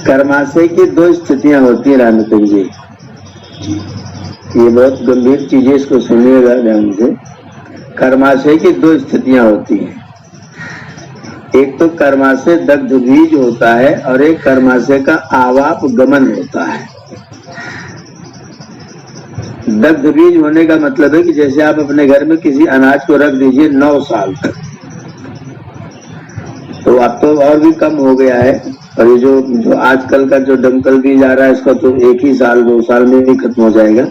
कर्माशय की दो स्थितियां होती हैं रामचंद्र जी। ये बहुत गंभीर चीज है, इसको सुनिएगा ध्यान से। कर्माशय की दो स्थितियां होती हैं। एक तो कर्माशय दग्ध बीज होता है और एक कर्माशय का आवाप गमन होता है। दग्ध बीज होने का मतलब है कि जैसे आप अपने घर में किसी अनाज को रख दीजिए 9 साल तक, तो अब तो और भी कम हो गया है। और ये जो आजकल का जो डंकल बीज आ रहा है, इसका तो 1 ही साल 2 साल में भी खत्म हो जाएगा।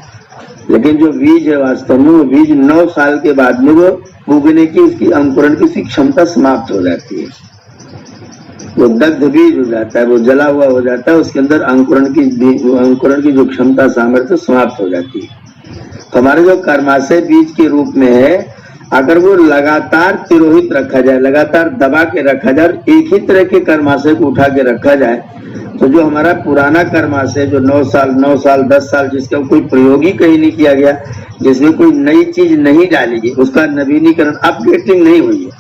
लेकिन जो बीज है वास्तव में वो बीज 9 साल के बाद में वो उगने की, उसकी अंकुरण की क्षमता समाप्त हो जाती है। वो दग्ध बीज हो जाता है, वो जला हुआ हो जाता है, उसके अंदर अंकुरण की जो क्षमता सामर्थ्य समाप्त हो जाती है। तो हमारे जो कर्माशय बीज के रूप में है, अगर वो लगातार तिरोहित रखा जाए, लगातार दबा के रखा जाए, एक ही तरह के कर्माशय को उठा के रखा जाए, तो जो हमारा पुराना कर्माशय जो 9 साल 10 साल जिसका कोई प्रयोग ही कहीं नहीं किया गया, जिसमें कोई नई चीज नहीं डाली गई, उसका नवीनीकरण अपडेटिंग नहीं हुई है,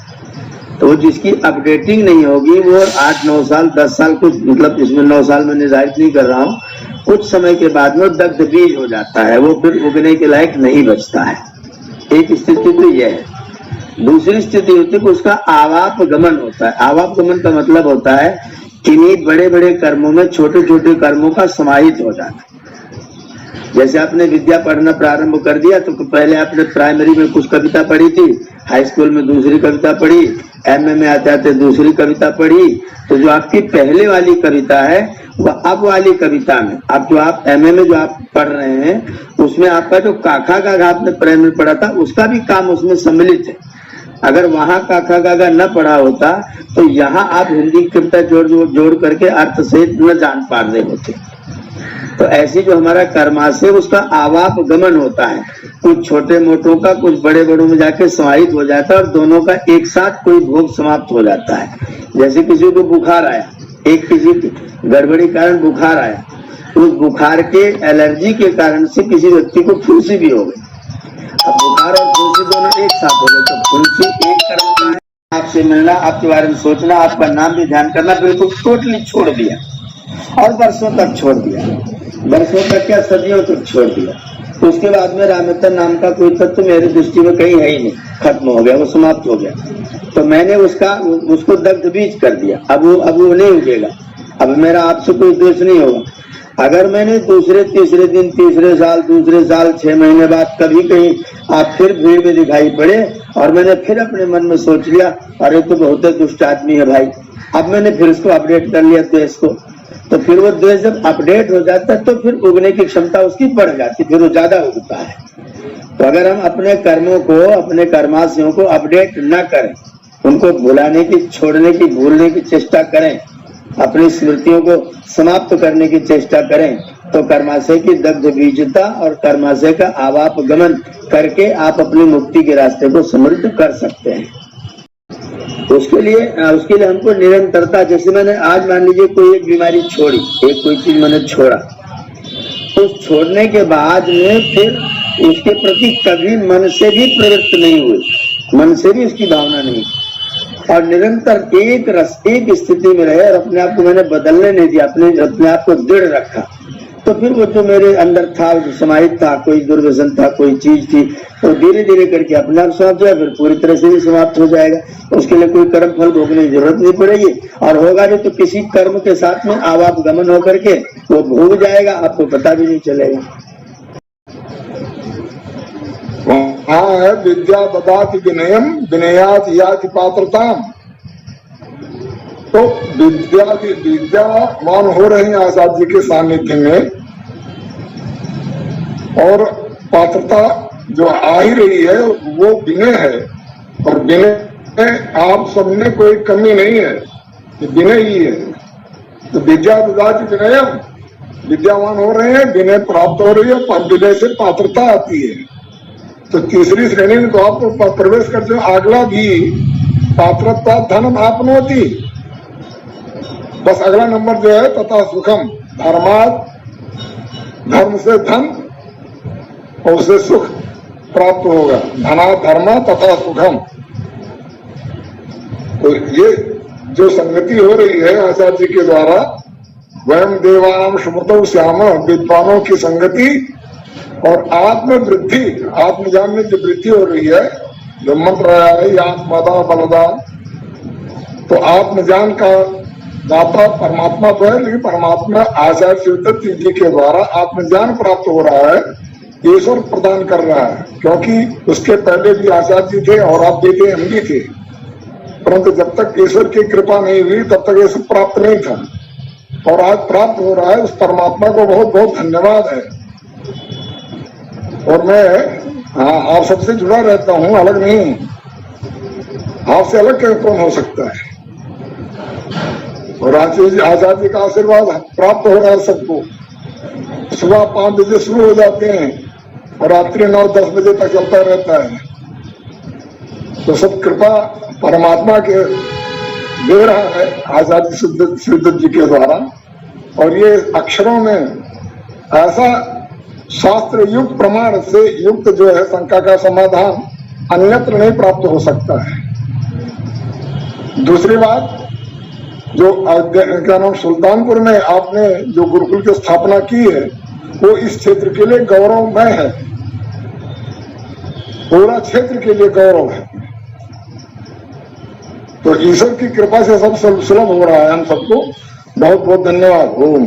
तो जिसकी अपडेटिंग नहीं होगी वो 8-9 साल 10 साल कुछ, मतलब इसमें 9 साल में निर्धारित नहीं कर रहा हूँ, कुछ समय के बाद में दग्ध बीज हो जाता है, वो फिर उगने के लायक नहीं बचता है। एक स्थिति तो यह है। दूसरी स्थिति होती है कि उसका आवाप गमन होता है। आवाप गमन का मतलब होता है किन्हीं बड़े बड़े कर्मों में छोटे छोटे कर्मों का समाहित हो जाना। जैसे आपने विद्या पढ़ना प्रारंभ कर दिया, तो पहले आपने प्राइमरी में कुछ कविता पढ़ी थी, हाई स्कूल में दूसरी कविता पढ़ी, एमए में आते आते दूसरी कविता पढ़ी, तो जो आपकी पहले वाली कविता है वह अब वाली कविता में, अब जो आप एमए में जो आप पढ़ रहे हैं, उसमें आपका जो काखा गागा आपने प्राइमरी पढ़ा था, उसका भी काम उसमें सम्मिलित है। अगर वहां काखा गागा न पढ़ा होता तो यहाँ आप हिंदी कविता जोड़ करके अर्थ सहित न जान पा रहे होते। तो ऐसी जो हमारा कर्माशय उसका आवाप गमन होता है, कुछ छोटे मोटों का कुछ बड़े बड़ों में जाके समाहित हो जाता है और दोनों का एक साथ कोई भोग समाप्त हो जाता है। जैसे किसी को बुखार आया, एक किसी गड़बड़ी कारण बुखार आया, उस बुखार के एलर्जी के कारण से किसी व्यक्ति को फुंसी भी हो गई। अब बुखार और फुंसी दोनों एक साथ हो गए, तो फुंसी एक कर्म का है, आपसे मिलना, आपके बारे में सोचना, आपका नाम भी ध्यान करना बिल्कुल टोटली छोड़ दिया और वर्षों तक छोड़ दिया, वर्षों तक क्या सदियों तक छोड़ दिया। तो उसके बाद में रामेतर नाम का कोई तत्व मेरी दृष्टि में कहीं है ही नहीं, खत्म हो गया, वो समाप्त हो गया। तो मैंने उसको दग्ध बीज कर दिया, अब वो नहीं उगेगा। अब मेरा आपसे कोई दोष नहीं होगा। अगर मैंने दूसरे तीसरे दिन, तीसरे साल 6 महीने बाद कभी कहीं आप फिर भीड़ में दिखाई पड़े और मैंने फिर अपने मन में सोच लिया, अरे तो बहुत दुष्ट आदमी है भाई, अब मैंने फिर उसको अपडेट कर लिया द्वेष को, तो फिर वो द्वेष जब अपडेट हो जाता है तो फिर उगने की क्षमता उसकी बढ़ जाती, फिर वो ज्यादा उगता है। तो अगर हम अपने कर्मों को, अपने कर्माशयों को अपडेट न करें, उनको भुलाने की, छोड़ने की, भूलने की चेष्टा करें, अपनी स्मृतियों को समाप्त करने की चेष्टा करें, तो कर्माशय की दग्ध बीजता और कर्माशय का आवाप गमन करके आप अपनी मुक्ति के रास्ते को समृद्ध कर सकते हैं। उसके लिए हमको निरंतरता, जैसे मैंने आज मान लीजिए कोई एक बीमारी छोड़ी, एक कोई चीज मैंने छोड़ा, तो छोड़ने के बाद में फिर उसके प्रति कभी मन से भी प्रवृत्त नहीं हुई, मन से भी उसकी भावना नहीं, और निरंतर एक स्थिति में रहे और अपने आप को मैंने बदलने नहीं दिया, अपने आप को दृढ़ रखा, तो फिर वो जो मेरे अंदर था, जो समाहित था, कोई दुर्व्यसन था, कोई चीज थी, तो धीरे धीरे करके अपने आप समाप्त हो, फिर पूरी तरह से भी समाप्त हो जाएगा। उसके लिए कोई कर्म फल भोगने की जरूरत नहीं पड़ेगी, और होगा भी तो किसी कर्म के साथ में आवाप गमन होकर के वो भोग जाएगा, आपको पता भी नहीं चलेगा। वहाँ है विद्या ददाति विनयम विनयात याति पात्रताम। तो विद्यावान हो रहे हैं आचार्य जी के सानिध्य में, और पात्रता जो आ ही रही है वो विनय है, और विनय आप सब में कोई कमी नहीं है, विनय ही है। तो विद्या ददाति विनयम, विद्यावान हो रहे हैं, विनय प्राप्त हो रही है, पर विनय से पात्रता आती है। तो तीसरी श्रेणी में तो आप प्रवेश करते हो, अगला भी पात्रता धर्म आपनोति, बस अगला नंबर जो है तथा सुखम, धर्म से धन और उससे सुख प्राप्त होगा, धना धर्म तथा सुखम। तो ये जो संगति हो रही है आचार्य जी के द्वारा, वयम देवानाम सुमृतौ श्याम, विद्वानों की संगति और आत्मवृद्धि, आत्मज्ञान में जो वृद्धि हो रही है, जो मंत्र आया है आत्मदा बलदान, तो आत्मज्ञान का दाता परमात्मा तो है, लेकिन परमात्मा आचार्य शिवदत्त जी के द्वारा आत्मज्ञान प्राप्त हो रहा है, ईश्वर प्रदान कर रहा है। क्योंकि उसके पहले भी आचार्य जी थे और आप भी थे, हम भी थे, परंतु जब तक ईश्वर की कृपा नहीं हुई तब तक ये सब प्राप्त नहीं था, और आज प्राप्त हो रहा है। उस परमात्मा को बहुत बहुत धन्यवाद है। और मैं आप सबसे जुड़ा रहता हूँ, अलग नहीं हूँ। आपसे अलग कौन हो सकता है? और आचार्य जी का आशीर्वाद प्राप्त हो रहा है सबको। सुबह 5 बजे शुरू हो जाते हैं और रात्रि 9-10 बजे तक चलता रहता है। तो सब कृपा परमात्मा के दे रहा है आचार्य शिवदत्त जी के द्वारा। और ये अक्षरों में ऐसा शास्त्र युक्त प्रमाण से युक्त जो है शंका का समाधान अन्यत्र नहीं प्राप्त हो सकता है। दूसरी बात, जो क्या नाम सुल्तानपुर में आपने जो गुरुकुल की स्थापना की है, वो इस क्षेत्र के लिए गौरवमय है, पूरा क्षेत्र के लिए गौरव है। तो ईश्वर की कृपा से सब सुलभ हो रहा है हम सबको। बहुत बहुत धन्यवाद। ओम।